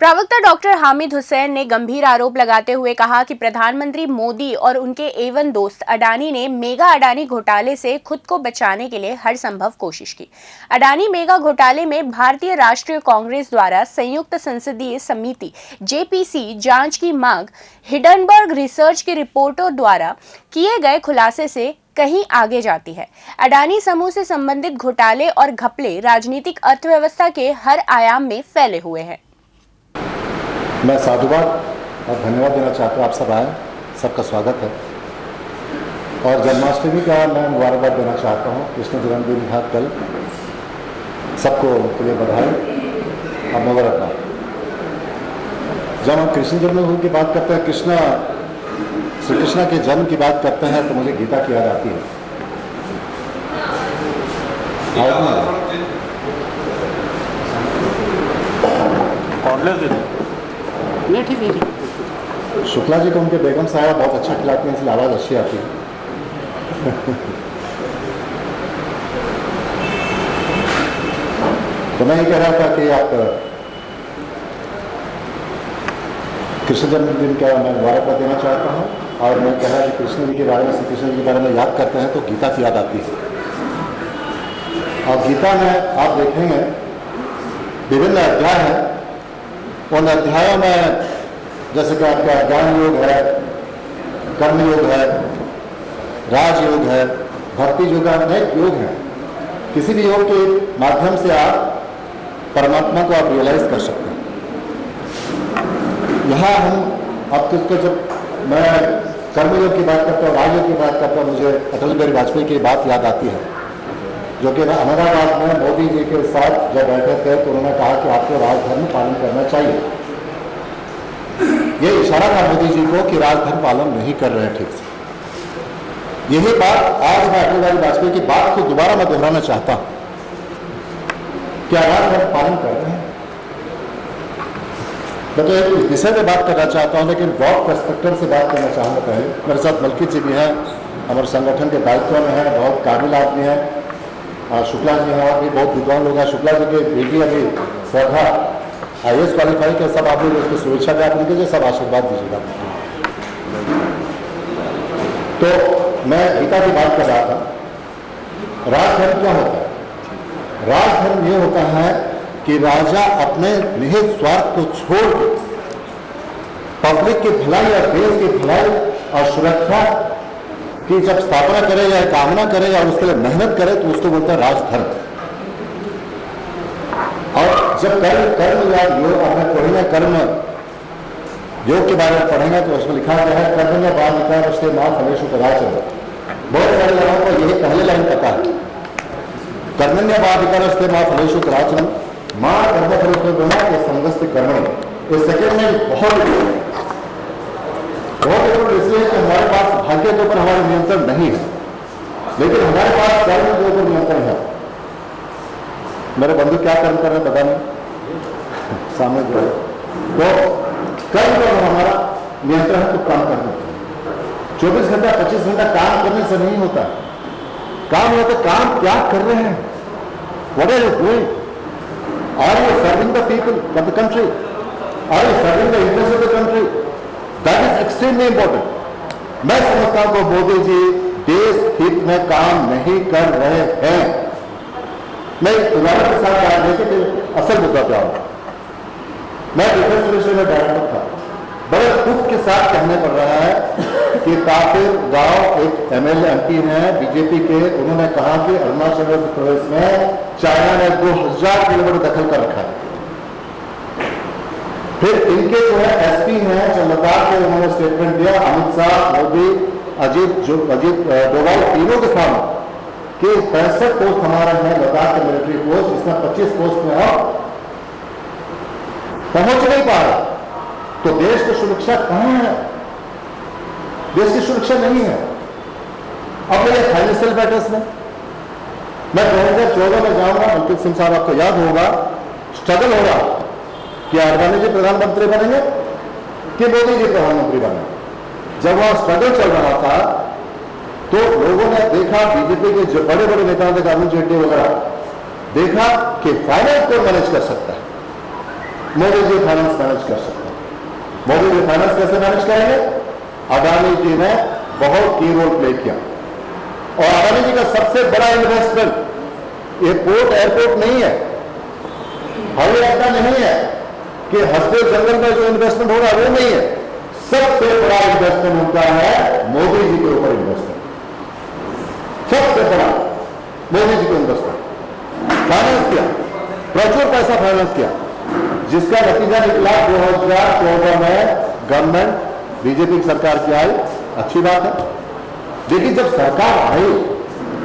प्रवक्ता डॉक्टर हामिद हुसैन ने गंभीर आरोप लगाते हुए कहा कि प्रधानमंत्री मोदी और उनके एवन दोस्त अडानी ने मेगा अडानी घोटाले से खुद को बचाने के लिए हर संभव कोशिश की। अडानी मेगा घोटाले में भारतीय राष्ट्रीय कांग्रेस द्वारा संयुक्त संसदीय समिति जेपीसी जांच की मांग हिडनबर्ग रिसर्च की रिपोर्टों द्वारा किए गए खुलासे से कहीं आगे जाती है। अडानी समूह से संबंधित घोटाले और घपले राजनीतिक अर्थव्यवस्था के हर आयाम में फैले हुए हैं। मैं साधुवाद और धन्यवाद देना चाहता हूँ। आप सब आए, सबका स्वागत है। और जन्माष्टमी का मैं मुबारकबाद देना चाहता हूँ। कृष्ण जन्मदिन था कल, सबको के लिए बधाई और मुबारकबाद। जब हम कृष्ण जन्मदिन की बात करते हैं, श्री कृष्ण के जन्म की बात करते हैं, तो मुझे गीता की याद आती है। नहीं ठीक है। शुक्ला जी को उनके बेगम साहब बहुत अच्छा खिलाती हैं, इसलिए आवाज़ अच्छी आती है। तो मैं ये कह रहा था कि आप कृष्ण जन्मदिन का मैं मुबारकबाद देना चाहता हूँ। और मैं कह रहा कि कृष्ण जी के बारे में, श्री कृष्ण जी के बारे में याद करते हैं तो गीता की याद आती है। और गीता में आप देखेंगे विभिन्न अध्याय हैं। उन अध्यायों में जैसे कि आपका ज्ञान योग है, कर्म योग है, राजयोग है, भक्ति योग है, अनेक योग हैं। किसी भी योग के माध्यम से आप परमात्मा को आप रियलाइज कर सकते हैं। यहाँ हम अब किसको, जब मैं कर्म योग की बात करता हूँ, राजयोग की बात करता हूँ, मुझे अटल बिहारी वाजपेयी की बात याद आती है, जो कि अहमदाबाद में मोदी जी के साथ जब बैठे थे तो उन्होंने कहा कि आपको राजधर्म पालन करना चाहिए। ये इशारा था मोदी जी को कि राजधर्म पालन नहीं कर रहे हैं ठीक से। यही बात आज मैं अटल बिहारी वाजपेयी की बात को दोबारा मैं दोहराना चाहता हूं। क्या राजधर्म पालन कर रहे हैं? मैं तो एक विषय में बात करना चाहता हूं, लेकिन ब्रॉड पर्सपेक्टिव से बात करना चाहूँगा। पहले मेरे साथ मलकी जी भी हैं, हमारे संगठन के दायित्व में हैं, बहुत काबिल आदमी हैं। शुक्ला जी हैं और भी बहुत विद्वान लोग हैं। शुक्ला जी की बेटी अभी श्रद्धा IAS क्वालिफाई के, सब आप लोग उसको शुभेच्छा ज्ञापन कीजिए, सब आशीर्वाद दीजिएगा। तो मैं गीता की बात कर रहा था। राजधर्म क्या होता है? राजधर्म ये होता है कि राजा अपने निहित स्वार्थ को छोड़ के पब्लिक की भलाई और देश की भलाई और सुरक्षा कि जब स्थापना करे या कामना करे या उसके लिए मेहनत करे, तो उसको बोलता है राजधर्म। और जब कर्म या योग आपने पढ़ेंगे, कर्म योग के बारे में पढ़ेंगे तो उसमें लिखा गया है कर्म में बाल विकार उसके माँ फलेशु कदाचन। बहुत सारे लोगों को यही पहले लाइन पता है, कर्मण्य बाल विकार उसके माँ फलेशु कदाचन माँ कर्म फलेशु गुना के संगस्त कर्म। इस सेकेंड में बहुत इसलिए कि हमारे पास भाग्य के ऊपर हमारा नियंत्रण नहीं है, लेकिन हमारे पास कर्म के ऊपर नियंत्रण है। मेरे बंधु क्या कर्म कर रहे हैं पता नहीं, सामने जो है तो कर्म पर हमारा नियंत्रण है, तो काम करना चाहिए। 24 घंटा 25 घंटा काम करने से नहीं होता। काम होता, काम क्या कर रहे हैं? What are you doing? Are you serving the people of the country? Are you serving the interest of the country? That is extremely important. मैं समझता हूं कि मोदी जी देश हित में काम नहीं कर रहे हैं। मैं उदाहरण के साथ याद देखे कि असल मुद्दा क्या होगा। मैं डिफेंस मिनिस्ट्री में डायरेक्टर था। बड़े दुख के साथ कहने पड़ रहा है कि तापिर गांव एक MLA MP हैं बीजेपी के, उन्होंने कहा कि अरुणाचल प्रदेश में चाइना ने 2000 किलोमीटर दखल कर रखा है। फिर इनके जो है SP हैं जो लद्दाख के, उन्होंने स्टेटमेंट दिया, अमित शाह, मोदी, अजीत डोभाल तीनों के सामने कि 65 पोस्ट हमारे हैं लद्दाख के मिलिट्री पोस्ट, इसमें 25 पोस्ट में हम पहुंच नहीं पा रहे। तो देश की सुरक्षा कहां है? देश की सुरक्षा नहीं है। अब ये फाइनेंशियल मैटर्स में मैं 2014 में जाऊंगा, अंकित सिंह साहब आपको याद होगा, स्ट्रगल हो रहा कि अडवाणी जी प्रधानमंत्री बनेंगे कि मोदी जी प्रधानमंत्री बनेंगे। जब वहां स्ट्रगल चल रहा था तो लोगों ने देखा, बीजेपी के जो बड़े बड़े नेताओं थे, अरुण जेटली वगैरह, देखा कि फाइनेंस को मैनेज कर सकता है। मोदी जी फाइनेंस मैनेज कर सकते हैं। मोदी जी फाइनेंस कैसे मैनेज करेंगे? अडानी जी ने बहुत की रोल प्ले किया और अडानी जी का सबसे बड़ा इन्वेस्टमेंट ये पोर्ट एयरपोर्ट नहीं है, हवाई अड्डा नहीं है कि हंसते जंगल में जो इन्वेस्टमेंट हो रहा है वो नहीं है। सबसे बड़ा इन्वेस्टमेंट उनका है मोदी जी के ऊपर इन्वेस्टमेंट, सबसे बड़ा मोदी जी को इन्वेस्टमेंट फाइनेंस किया, प्रचुर पैसा फाइनेंस किया, जिसका नतीजा निकला 2014 में गवर्नमेंट बीजेपी की सरकार की आई, अच्छी बात है। लेकिन जब सरकार आई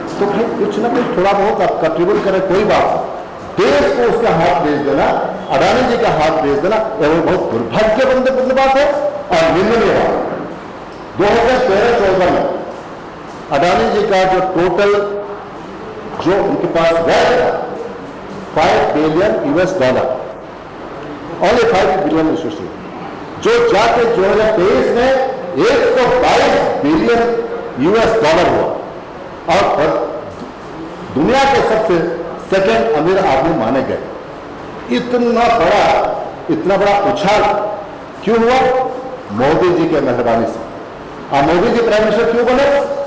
तो भाई कुछ ना कुछ थोड़ा बहुत आप कंट्रीब्यूट करें, कोई बात नहीं। देश को उसका हाथ भेज देना, अडानी जी का हाथ भेज देना, यह बहुत दुर्भाग्यपूर्ण बात है और निंदनीय बात। 2013-14 में अडानी जी का जो टोटल जो उनके पास व्यय था $5 बिलियन, ओनली $5 बिलियन, जो जाके 2023 में $122 बिलियन हुआ और दुनिया के सबसे सेकेंड अमीर आदमी माने गए। इतना बड़ा उछाल क्यों हुआ? मोदी जी के मेहरबानी से। और मोदी जी प्राइम मिनिस्टर क्यों बने?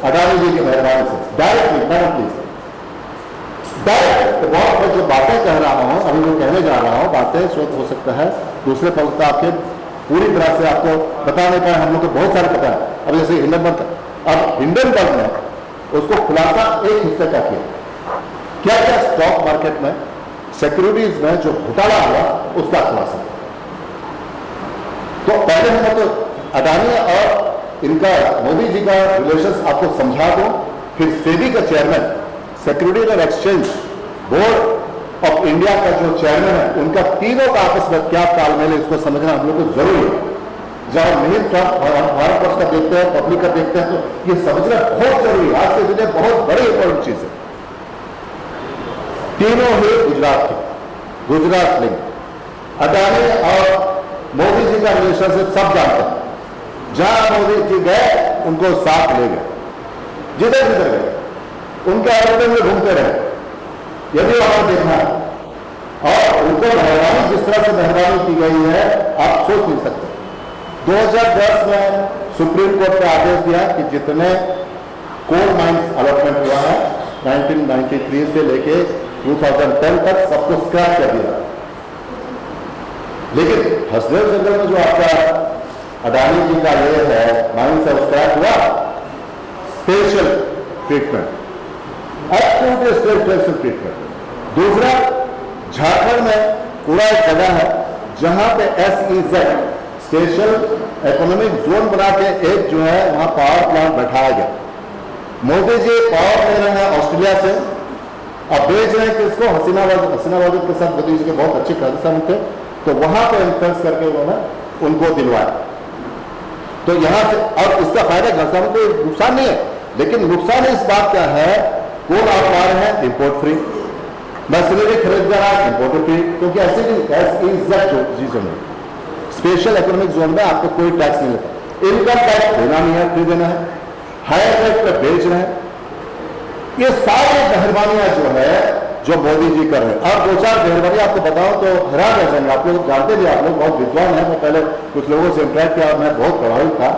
अडानी जी की मेहरबानी से। डायरेक्टली डायरेक्ट बहुत मैं जो बातें कह रहा हूं, अभी जो कहने जा रहा हूं, बातें स्वतः हो सकता है दूसरे प्रवक्ता आपके पूरी तरह से आपको बता नहीं पाए, हम लोग को बहुत सारे पता है। अब जैसे हिंडनबर्ग, अब हिंडनबर्ग ने उसको खुलासा एक हिस्से का किया, क्या क्या स्टॉक मार्केट में सिक्योरिटीज में जो घोटाला हुआ उसका खुलासा। तो पहले हम तो अडानी और इनका मोदी जी का रिलेशंस आपको समझा दो, फिर सेबी का चेयरमैन, सिक्योरिटीज और एक्सचेंज बोर्ड ऑफ इंडिया का जो चेयरमैन है, उनका तीनों का आपस में क्या तालमेल है इसको समझना हम लोग को जरूरी है। जब नहीं भारत वर्ष का देखते हैं, पब्लिक का देखते हैं, तो ये समझना बहुत जरूरी है। आज के दिन में बहुत बड़ी इंपॉर्टेंट चीज है। तीनों ही गुजरात के, गुजरात लिंक, अडानी और मोदी जी का रिलेशनशिप सब जानते हैं। जहां मोदी जी गए उनको साथ ले गए, जिधर जिधर गए उनके एरोप्लेन में घूमते रहे, यदि वहां देखना और उनको मेहरबानी जिस तरह से मेहरबानी की गई है आप सोच नहीं सकते। 2010 में सुप्रीम कोर्ट ने आदेश दिया कि जितने कोल माइंस अलॉटमेंट हुआ है 1993 से लेके 2010 तक सबको स्क्रैप कर दिया। लेकिन हसदेव जंगल में जो आपका अडानी जी का ये है माइंस है स्क्रैप हुआ, special treatment, absolutely special treatment. दूसरा, झारखंड में पूरा एक जगह है जहां पे SEZ स्पेशल इकोनॉमिक जोन बना के एक जो है वहां पावर प्लांट बैठाया गया। मोदी जी पावर ले रहे हैं ऑस्ट्रेलिया से, अब बेच रहे हैं किसको? हसीना वाजिद के साथ मोदी जी के बहुत अच्छे खालिस्तान थे, तो वहां पर इन्फ्लुएंस करके उन्होंने उनको दिलवाया। तो यहां से और इसका फायदा खालिस्तान को नुकसान नहीं है, लेकिन नुकसान इस बात का है कौन आप पा रहे हैं? इम्पोर्ट फ्री मशीनरी खरीद रहा है, इम्पोर्ट फ्री, क्योंकि ऐसे स्पेशल इकोनॉमिक जोन में आपको कोई टैक्स नहीं लगता, इनकम टैक्स देना नहीं है, फ्री देना है, हायर रेट पर बेच रहे हैं। ये सारी मेहरबानियां जो है जो मोदी जी कर रहे हैं। और दो चार मेहरबानी आपको बताऊं तो हैरान रह जाएंगे। आप लोग जानते भी, आप लोग बहुत विद्वान हैं। मैं पहले कुछ लोगों से इंटरेक्ट किया और मैं बहुत प्रभावित था।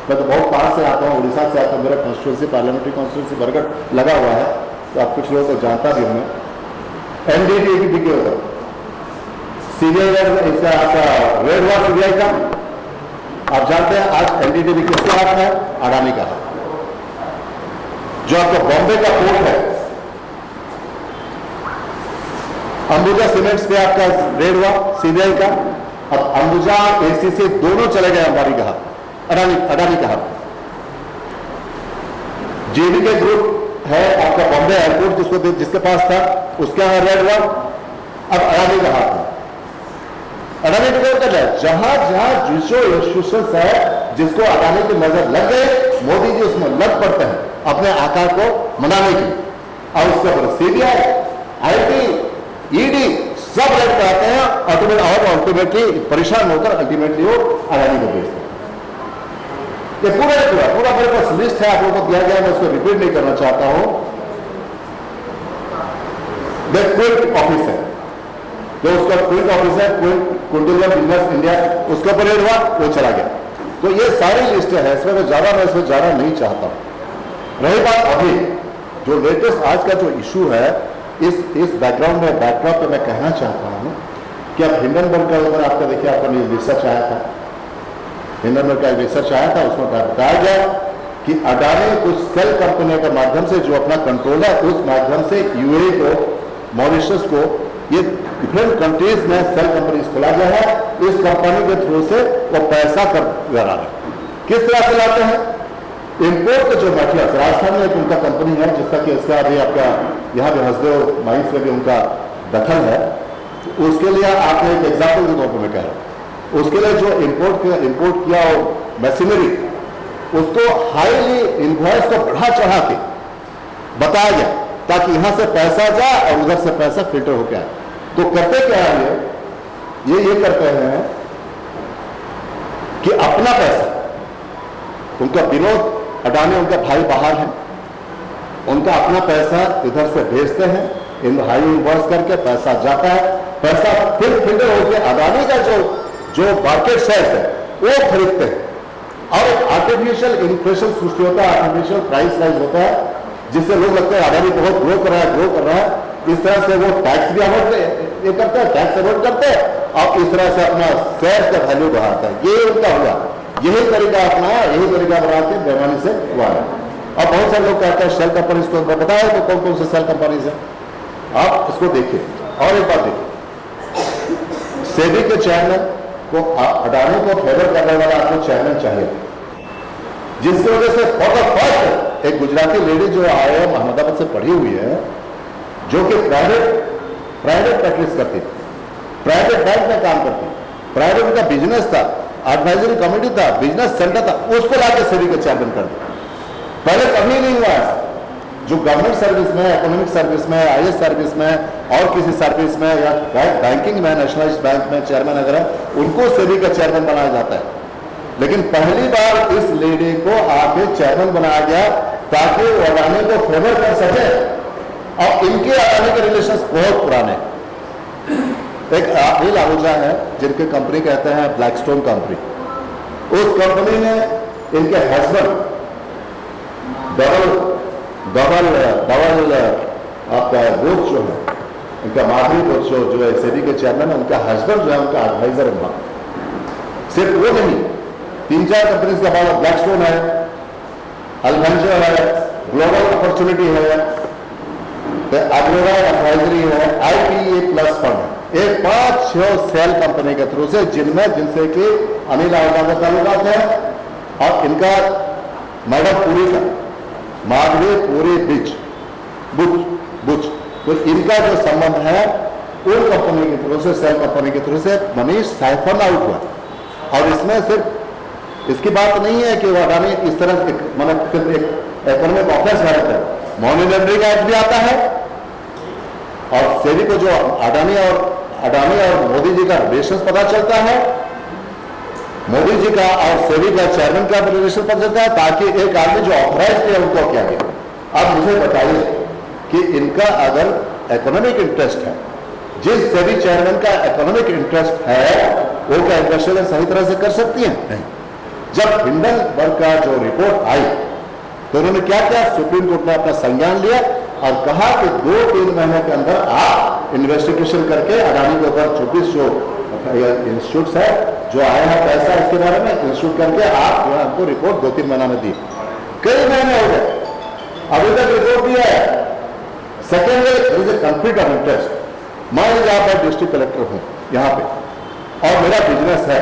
मैं तो बहुत पास से आता हूँ, उड़ीसा से आता हूँ, मेरा कॉन्स्टिट्यूंसी पार्लियामेंट्री कॉन्स्टिट्यूंसी बरगढ़ लगा हुआ है, तो आप कुछ लोगों को जानता भी हूँ। NDTV के ऊपर सीबीआई इसका आपका रेड हुआ सीबीआई का, आप जानते हैं आज NDTV किसके हाथ में है? अडानी का हाथ। जो आपका बॉम्बे का पोर्ट है, अंबुजा सीमेंट्स पे आपका रेड हुआ सीबीआई का, अब अंबुजा और ACC दोनों चले गए अंबानी का हाथ, अडानी का हाथ। JBK ग्रुप है आपका बॉम्बे एयरपोर्ट जिसके पास था, उसके यहां रेड हुआ, अब अडानी का हाथ है। अडानी को कर रहा है जहां जहां जुडिशियल इंस्टीट्यूशंस है, जिसको अडानी की नजर लग गए, मोदी जी उसमें लग पड़ते हैं अपने आकार को मनाने की, और उसके ऊपर CBI, IT, ED सब रेड कराते हैं और अल्टीमेटली परेशान होकर अल्टीमेटली वो अडानी को भेजते हैं। ये पूरा मेरे पास लिस्ट है, आप लोगों को दिया गया, मैं उसको रिपीट नहीं करना चाहता हूं। द क्विक ऑफिस है, तो उसका क्विंट ऑफिसर कुंडलिया बिजनेस इंडिया उसके ऊपर रेड हुआ, वो चला गया। तो ये सारी लिस्टें हैं, इसमें मैं इसमें ज्यादा नहीं चाहता। रही बात अभी जो लेटेस्ट आज का जो इशू है, इस बैकग्राउंड में बैकड्रॉप पे मैं कहना चाहता हूं कि अब हिंडनबर्ग का ऊपर आपका देखिए, आपका रिसर्च आया था, हिंडनबर्ग का रिसर्च आया था, उसमें बताया गया कि अडानी कुछ सेल कंपनियों के माध्यम से जो अपना कंट्रोल है, उस माध्यम से यूएई को, मॉरिशस को, ये डिफरेंट कंट्रीज में सेल कंपनीज खोला गया है। इस कंपनी के थ्रू से वो पैसा कर रहा है। किस तरह से लाते हैं? इंपोर्ट के जो मटेरियल, राजस्थान में एक उनका कंपनी है जिसका कि इसका अभी आपका यहाँ भी हसदेव माइंस में भी उनका दखल है। तो उसके लिए आपने एक एग्जाम्पल के तौर पर मैं कह रहा हूँ, उसके लिए जो इंपोर्ट किया और मशीनरी, उसको हाईली इनवॉइस को बढ़ा चढ़ा के बताया गया ताकि यहां से पैसा जाए और उधर से पैसा फिल्टर होकर आए। तो करते क्या है ये करते हैं कि अपना पैसा, उनका विनोद अडानी उनका भाई बाहर है, उनका अपना पैसा इधर से भेजते हैं, इन हाई इनवॉइस करके पैसा जाता है, पैसा फिर फिल्टर होकर अडानी का जो मार्केट शेयर है वो खरीदते हैं और एक आर्टिफिशियल इन्फ्लेशन सृष्टि होता है, आर्टिफिशियल प्राइस राइज होता है, जिससे लोग लगता है अडानी बहुत ग्रो कर रहा है। इस तरह से वो टैक्स भी अवॉइड करता है, टैक्स अवॉइड करते हैं और इस तरह से अपना शेयर का वैल्यू बढ़ाता है। ये उनका हुआ, यही तरीका अपनाया, यही तरीका बढ़ा के बेईमानी से हुआ है। और बहुत सारे लोग कहते हैं सेल कंपनीज को बताया तो कौन कौन से सेल कंपनीज है, आप इसको देखिए। और एक बात देखिए, सेबी के चेयरमैन को अडानी को फेवर करने वाला आपको चेयरमैन चाहिए, जिसकी वजह से फर्स्ट एक गुजराती लेडी जो IIM अहमदाबाद से पढ़ी हुई है, जो कि प्राइवेट प्रैक्टिस करती थी, प्राइवेट बैंक में काम करती, प्राइवेट उनका बिजनेस था, एडवाइजरी कमेटी था, बिजनेस सेंटर था, उसको लाके सेबी के चेयरमैन कर दिया। पहले कभी नहीं हुआ है। जो गवर्नमेंट सर्विस में, इकोनॉमिक सर्विस में, IAS सर्विस में और किसी सर्विस में या बैंकिंग में, नेशनलाइज्ड बैंक में चेयरमैन अगर है, उनको सेबी का चेयरमैन बनाया जाता है। लेकिन पहली बार इस लेडी को आके चेयरमैन बनाया गया ताकि वो अडानी को फेवर कर सके। और इनके अडानी के रिलेशंस बहुत पुराने। एक अनिल आहूजा है जिनके कंपनी कहते हैं ब्लैकस्टोन कंपनी, उस कंपनी ने इनके हस्बैंड डबल आपका गोच जो है, इनका माधुरी गोच जो है सेबी के चेयरमैन है, उनका हस्बैंड जो है उनका एडवाइजर है। सिर्फ वो नहीं, 3-4 कंपनीज का बाद ब्लैकस्टोन है, अल्वेंचर है, ग्लोबल अपॉर्चुनिटी है, अग्रोरा एडवाइजरी है, IPA प्लस फंड, एक 5-6 सेल कंपनी के थ्रू से जिनसे कि अनिल आहूजा का ताल्लुकात है। और इनका मैडम पुरी का माधवी पुरी बुच, तो इनका जो संबंध है उन कंपनी के थ्रू से, सेल कंपनी के थ्रू से मनीष साइफन आउट हुआ। और इसमें सिर्फ इसकी बात नहीं है कि वो अडानी इस तरह मतलब सिर्फ एक इकोनॉमिक ऑफेंस है, मनी लॉन्ड्रिंग एक्ट भी आता है। और सेबी को जो अडानी और मोदी जी का रिलेशन पता चलता है, मोदी जी का और सेबी का चेयरमैन का रिलेशन पता चलता है, ताकि एक आदमी जो ऑथराइज किया उनको क्या गया। अब मुझे बताइए कि इनका अगर इकोनॉमिक इंटरेस्ट है, जिस सेबी चेयरमैन का इकोनॉमिक इंटरेस्ट है, वो क्या इंटरेस्ट सही तरह से कर सकती है? नहीं। जब हिंडनबर्ग का जो रिपोर्ट आई तो उन्होंने क्या किया, सुप्रीम कोर्ट ने अपना संज्ञान लिया और कहा कि 2-3 महीने के अंदर आप इन्वेस्टिगेशन करके अडानी के ऊपर 24 जो इंस्टीट्यूट है जो आया है पैसा, इसके बारे में इंस्टीट्यूट करके आप आपको रिपोर्ट 2-3 महीना में दी। कई महीने हो गए, अभी तक रिपोर्ट दिया है। Secondly is a conflict of interest. मान लीजिए आप डिस्ट्रिक्ट कलेक्टर हूं यहाँ पे और मेरा बिजनेस है,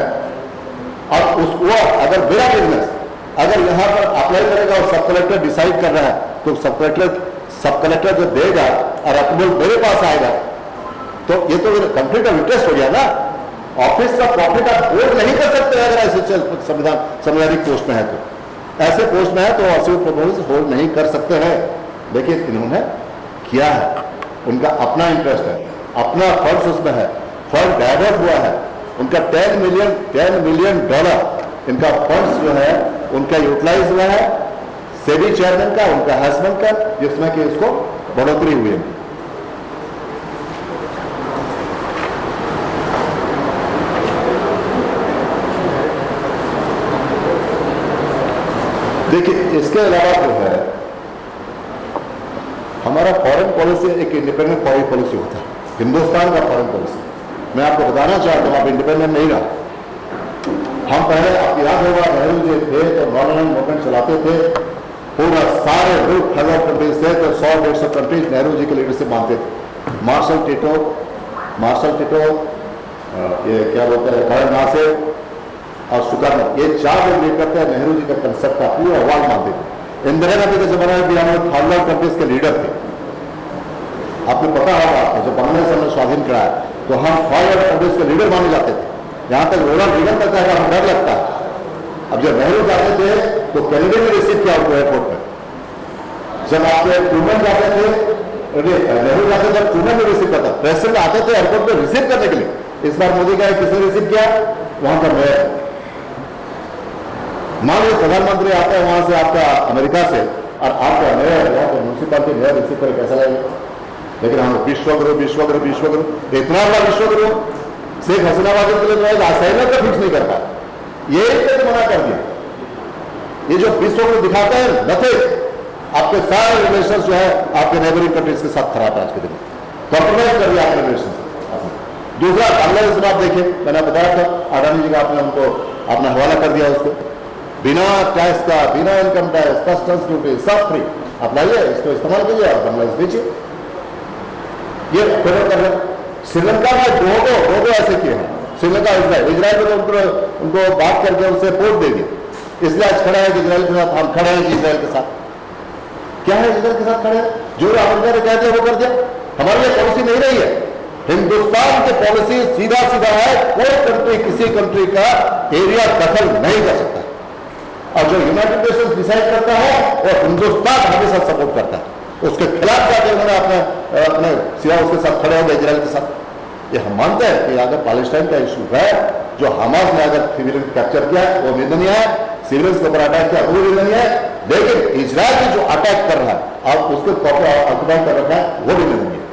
और उसको अगर मेरा बिजनेस अगर यहाँ पर अप्लाई करेगा और सब कलेक्टर डिसाइड कर रहा है, तो सब कलेक्टर जो देगा और अप्रूवल मेरे पास आएगा, तो ये तो कॉन्फ्लिक्ट ऑफ इंटरेस्ट हो गया ना। ऑफिस का प्रॉफिट आप होल्ड नहीं कर सकते अगर ऐसे संवैधानिक पोस्ट में है, तो ऐसे पोस्ट में है तो ऑफिस प्रपोजल होल्ड नहीं कर सकते हैं। देखिए इन्होंने किया है, उनका अपना इंटरेस्ट है, अपना फंड उसमें है, फंड डाइवर्ट हुआ है, उनका $10 मिलियन इनका फंड्स जो है उनका यूटिलाइज हुआ है सेबी चेयरमैन का, उनका हस्बैंड का, जिसमें कि इसको बढ़ोतरी हुई है। देखिए, इसके अलावा जो है हमारा फॉरेन पॉलिसी एक इंडिपेंडेंट फॉरेन पॉलिसी होता है, हिंदुस्तान का फॉरेन पॉलिसी। मैं आपको बताना चाहता हूँ, आप इंडिपेंडेंट नहीं रहा। हम पहले, आप याद होगा, नेहरू जी थे तो नॉन अलाइंड मूवमेंट चलाते थे, पूरा सारे लोग थर्ड कंट्रीज थे तो 100-150 कंट्रीज नेहरू जी के लीडरशिप मानते थे। मार्शल टिटो, ये क्या बोलते हैं, कर्नल नासिर और सुकर्णो, ये 4 लोग लीड करते हैं नेहरू जी का कंसेप्ट का पूरा वर्ल्ड मानते थे। इंदिरा गांधी के जमाने में भी हम लोग थर्ड कंट्रीज के लीडर थे। आपको पता होगा, जब बांग्लादेश हमने स्वाधीन कराया तो हम थर्ड कंट्रीज के लीडर माने जाते थे। यहाँ तक रोनाल्ड रीगन कहता है, हमें डर लगता है। अब जब नेहरू जाते थे तो कैनेडा में रिसीव किया उनको एयरपोर्ट पर। जब आपके ट्रूमैन जाते थे, नेहरू जाते थे, ट्रूमैन में रिसीव करता, प्रेसिडेंट आते थे एयरपोर्ट पर रिसीव करने के लिए। इस बार मोदी का किसने रिसीव किया? वहां पर मेयर। मान लो प्रधानमंत्री आता है वहां से, आपका अमेरिका से, और आपका मेयर यहाँ पर म्यूनसिपालिटी मेयर रिसीव करे, कैसा लगेगा? लेकिन हम विश्वगुरु इतना बड़ा विश्वगुरु शेख हसीना वाजिद के लिए जो है सैनिक का फिक्स नहीं कर पाया, ये मना कर दिया। ये जो विश्वगुरु दिखाते हैं नथिंग, आपके सारे रिलेशन जो है आपके नेबरिंग कंट्रीज के साथ खराब है। आज के दिन कॉम्प्रोमाइज कर दिया आपके रिलेशन। दूसरा, बांग्लादेश में आप देखिए, मैंने बताया था अडानी जी का, आपने उनको अपना हवाला कर दिया, उसको बिना टैक्स का, बिना इनकम टैक्स, कस्टम्स ड्यूटी सब फ्री, आप लाइए, इसको इस्तेमाल कीजिए और बांग्लादेश बेचिए। ये फेवर कर रहे। श्रीलंका में दो ऐसे किए हैं, श्रीलंका इजराइल में तो उनको बात करके उनसे वोट दे दिए, इसलिए आज खड़ा है कि इजराइल के साथ हम खड़े हैं। इजराइल के साथ क्या है? इजराइल के साथ खड़े हैं, जो अमेरिका ने कह दिया वो कर दिया। हमारी ये पॉलिसी नहीं रही है। हिंदुस्तान की पॉलिसी सीधा है, कोई कंट्री किसी कंट्री का एरिया दखल नहीं कर सकता, और जो यूनाइटेड नेशंस डिसाइड करता है वो हिंदुस्तान हमेशा सपोर्ट करता है। उसके खिलाफ जाकर उन्होंने अपने सीधा उसके साथ खड़े हो गए, इजराइल के साथ। ये हम मानते हैं कि अगर पैलेस्टाइन का इशू है, जो हमास ने अगर सिविलियन कैप्चर किया वो निंदनीय है, सिविलियंस के ऊपर अटैक किया वो निंदनीय है, लेकिन इजराइल भी जो अटैक कर रहा है और उसके ऑक्युपाई कर रखा है वो भी निंदनीय है।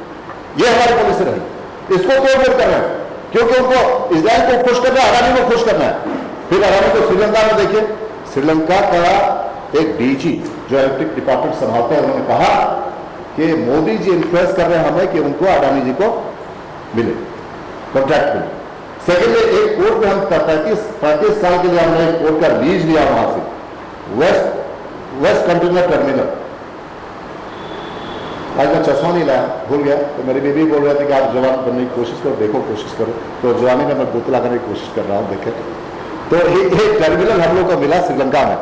ये हमारी पॉलिसी रही, इसको तोड़-फोड़ कर रहे हैं, क्योंकि उनको इजराइल को खुश करना है, अडानी को खुश करना है। फिर अडानी को श्रीलंका में देखिए, श्रीलंका का एक डीजी जो इलेक्ट्रिक डिपार्टमेंट संभालते हैं, उन्होंने कहा कि मोदी जी इन्फ्लुएंस कर रहे हैं हमें कि उनको अडानी जी को मिले, कॉन्ट्रैक्ट मिले। सेकेंडली, एक पोर्ट में हम 35 साल के लिए हमने एक पोर्ट का लीज लिया वहां से, वेस्ट कंटेनर टर्मिनल। आज मैं चश्मा नहीं लाया, भूल गया, तो मेरी बेबी बोल रहे थे कि आप जवान बनने की कोशिश करो, देखो कोशिश करो, तो जवानी में मैं बोतला करने की कोशिश कर रहा हूँ, देखे। तो एक टर्मिनल हम लोग को मिला श्रीलंका में।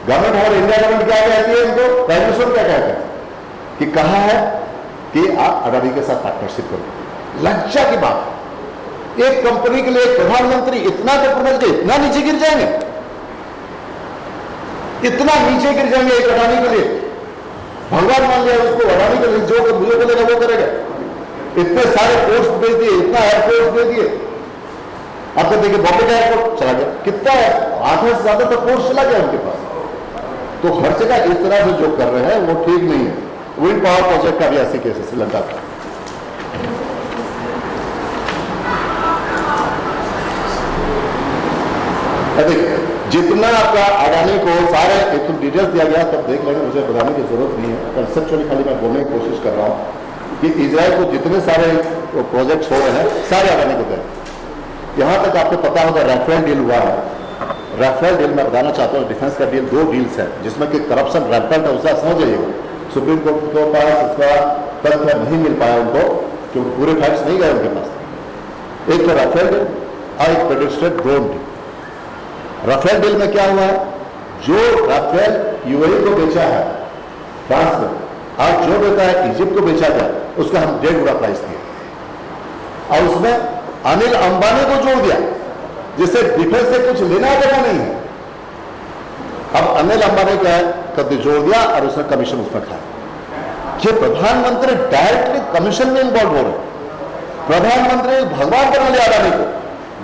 गवर्नमेंट और इंडिया गवर्नमेंट क्या कहती है इनको, प्राइम मिनिस्टर क्या कहते हैं कि कहा है कि आप अडानी के साथ पार्टनरशिप करो। लज्जा की बात, एक कंपनी के लिए एक प्रधानमंत्री इतना कॉम्प्रोमाइज, इतना नीचे गिर जाएंगे, इतना नीचे गिर जाएंगे एक अडानी के लिए। भगवान मान लिया उसको, अडानी के लिए जो मुझे बोलेगा वो करेगा। इतने सारे पोस्ट भेज दिए, इतना एयरपोर्ट दे दिए। आपको देखिए बॉम्बे का एयरपोर्ट चला गया, कितना 8 से ज्यादा तो पोस्ट चला गया उनके पास। तो हर जगह इस तरह से जो कर रहे हैं वो ठीक नहीं है। विंड पावर प्रोजेक्ट का भी ऐसे केस है श्रीलंका का। जितना आपका अडानी को सारे एक डिटेल्स दिया गया तब देख लेंगे, मुझे बताने की जरूरत नहीं है। कंसेप्चुअली खाली मैं बोलने की कोशिश कर रहा हूं कि इजराइल को जितने सारे प्रोजेक्ट्स हो रहे हैं सारे अडानी को दें। यहां तक आपको पता होगा राफेल डील हुआ है। राफेल डील में बताना चाहता हूँ, डिफेंस का डील 2 डील्स है जिसमें कि करप्शन रैम्पेंट है, उसका समझ जाइएगा। सुप्रीम कोर्ट के पास उसका तथ्य नहीं मिल पाया उनको, क्योंकि पूरे फैक्ट्स नहीं गए उनके पास। एक तो राफेल डील और एक पेडिस्ट्रेट ड्रोन डील। राफेल डील में क्या हुआ है, जो राफेल यूएई को बेचा है फ्रांस में, और जो बेचा है इजिप्ट को बेचा गया, उसका हम 1.5 गुना प्राइस दिया, और उसमें अनिल अंबानी को जोड़ दिया, जिससे डिफेंस से कुछ लेना देना नहीं है। अब अनिल अंबानी का कद जोड़ दिया और उसने कमीशन उसमें खाया। ये प्रधानमंत्री डायरेक्टली कमीशन में इन्वॉल्व हो रहे। प्रधानमंत्री भगवान बना लिया अडानी को।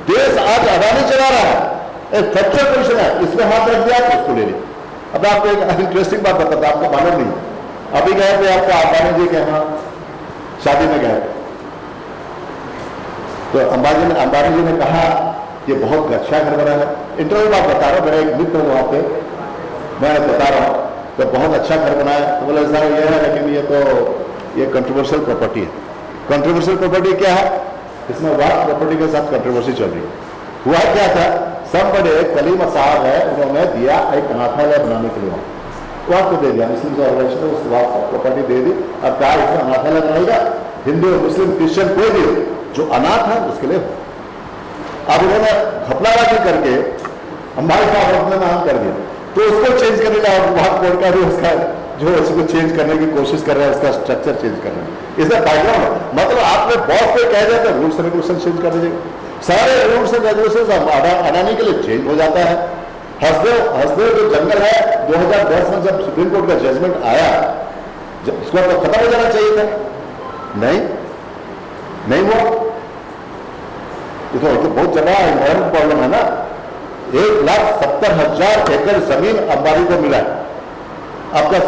देश आज अडानी चला रहा है, एक फैक्चुअल कमीशन है, इसमें हाथ रख दिया तो उसको ले लिया। अब आपको एक इंटरेस्टिंग बात बताता, आपको मालूम नहीं, अभी गए थे आपका अंबानी जी के यहाँ शादी में गए, तो अंबानी जी ने कहा ये बहुत अच्छा घर बना है। इंटरव्यू बात बता रहा हूं, मेरा एक मित्र वहां पे मैं बता रहा हूँ तो बहुत अच्छा घर बनाया, तो बोले सर ये है लेकिन ये कंट्रोवर्शियल प्रॉपर्टी है। कंट्रोवर्शियल प्रॉपर्टी क्या है? इसमें वक्फ प्रॉपर्टी के साथ कंट्रोवर्सी चल रही है। हुआ क्या था, सब बड़े कलीम साहब है, उन्होंने दिया एक अनाथालय बनाने के लिए, वक्त दे दिया, मुस्लिम ऑर्गेनाइजेशन ने उस वक्त प्रॉपर्टी दे दी। अब क्या इसमें अनाथालय बनाएगा? हिंदू मुस्लिम क्रिश्चियन कोई भी जो अनाथ है उसके लिए। अब उन्होंने घपलाबाजी करके हमारे साहब अपने नाम कर दिया, तो उसको चेंज करने का वहां कोर्ट का भी उसका जो उसको चेंज करने की कोशिश कर रहे हैं, उसका स्ट्रक्चर चेंज कर रहे हैं। इसका बैकग्राउंड मतलब आपने बॉस पे कह दिया तो रूल्स एंड रेगुलेशन चेंज कर दीजिए, सारे रूल्स एंड रेगुलेशन अडानी के लिए चेंज हो जाता है। हसदेव जो जंगल है 2010 में जब सुप्रीम कोर्ट का जजमेंट आया, जब उसको तो खत्म हो जाना चाहिए था, नहीं हुआ। ये तो बहुत जगह इन्वायरमेंट प्रॉब्लम है ना। 1,70,000 एकड़ जमीन अंबानी को मिला है। आपका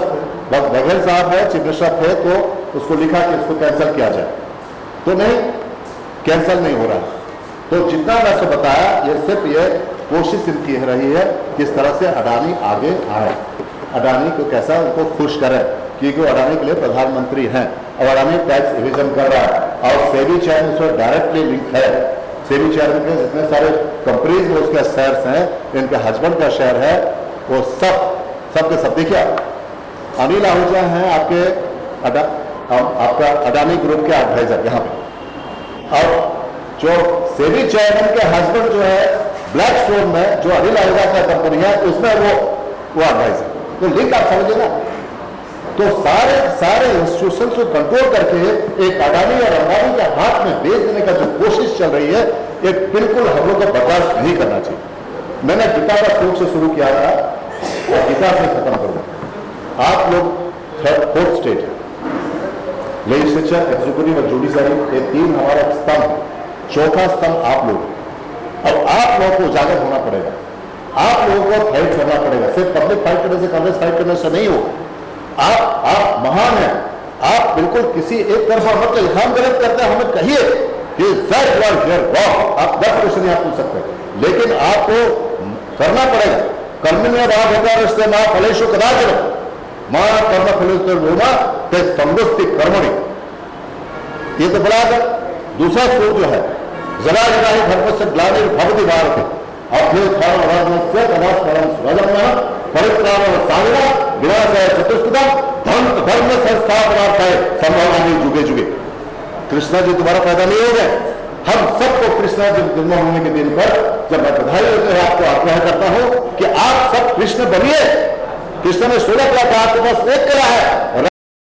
बघेल साहब है, चीफ मिनिस्टर थे, तो उसको लिखा कि इसको कैंसिल किया जाए, तो नहीं, कैंसिल नहीं हो रहा। तो जितना मैं आपसे बताया, ये सिर्फ ये कोशिश इनकी रही है किस तरह से अडानी आगे आए, अडानी को कैसा उनको खुश करें, क्योंकि वो अडानी के लिए प्रधानमंत्री हैं और अडानी टैक्स इविजन कर रहा है और सेबी चेयरमैन उसमें डायरेक्टली लिंक है। सेबी चेयरमैन के जितने सारे कंपनीज में उसके शेयर्स हैं, इनके हस्बैंड का शेयर है, वो सब देखिए। अनिल आहूजा हैं आपका अडानी ग्रुप के एडवाइजर यहाँ पे, और जो सेबी चेयरमैन के हस्बैंड जो है ब्लैक स्टोन में जो अनिल आहूजा का कंपनी है, उसमें वो एडवाइजर, तो लिंक आप समझिए ना। तो सारे इंस्टीट्यूशन को कंट्रोल करके एक अडानी और अंबानी के हाथ में बेच देने का जो कोशिश चल रही है, ये बिल्कुल हम लोग को बर्दाश्त नहीं करना चाहिए। मैंने गीता का श्लोक से शुरू किया था और गीता से खत्म करूंगा। आप लोग फोर्थ स्टेट है, लेजिस्लेचर, एग्जीक्यूटिव और जुडिशरी, ये तीन हमारा स्तंभ, चौथा स्तंभ आप लोग। अब आप लोगों को उजागर होना पड़ेगा, आप लोगों को फाइट करना पड़ेगा। सिर्फ पब्लिक फाइट करने से, कांग्रेस फाइट करने से नहीं होगा। आप महान हैं, आप बिल्कुल किसी एक तरफा मत कहिए, हम गलत करते हैं हमें कहिए कि आप 10 क्वेश्चन नहीं आप पूछ सकते, लेकिन आपको करना पड़ेगा। कर्मण्य भाव होगा रिश्ते माँ फलेशु कदाचन माँ कर्म फलेशोमा ते संगुस्ति कर्मणि, ये तो बड़ा है। दूसरा श्लोक जो है, जरा जरा ही धर्म से ग्लानि भवति भारत अभ्युत्थान परित्राण साधना विनाशाय चतुष्पदम धर्म संस्थापनार्थाय संभावना जुगे जुगे। कृष्णा जी दोबारा पैदा नहीं हो गए, हम सबको कृष्णा जी जन्म होने के दिन पर जब मैं बधाई होते हैं, आपको आग्रह करता हूं कि आप सब कृष्ण बनिए। कृष्ण ने 16 कला का आपके पास एक कला है।